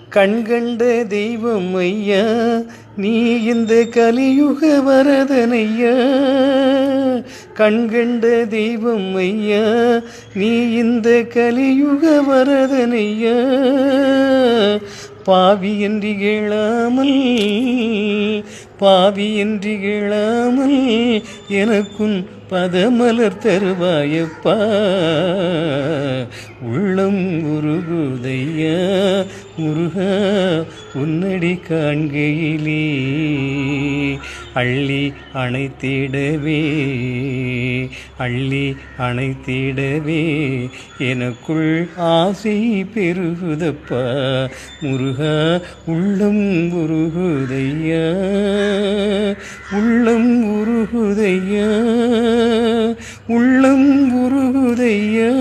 கண்கண்ட தெய்வம் ஐயா நீ இந்த கலியுக வரதனையா. கண்கண்ட தெய்வம் ஐயா நீ இந்த கலியுக வரதனையா. பாவியன்றி கேளாமல் பாவியன்றி கேளாமல் எனக்குன் பதமலர் தருவாயப்பா. உள்ளம் உருகுதையா முருகா உன்னடி காண்கையிலே. அள்ளி அணைத்திடவே அள்ளி அணைத்திடவே எனக்குள் ஆசை பெருகுதப்பா. முருகா உள்ளம் உருகுதையா உள்ளம் உருகுதையா உள்ளம் உருகுதையா.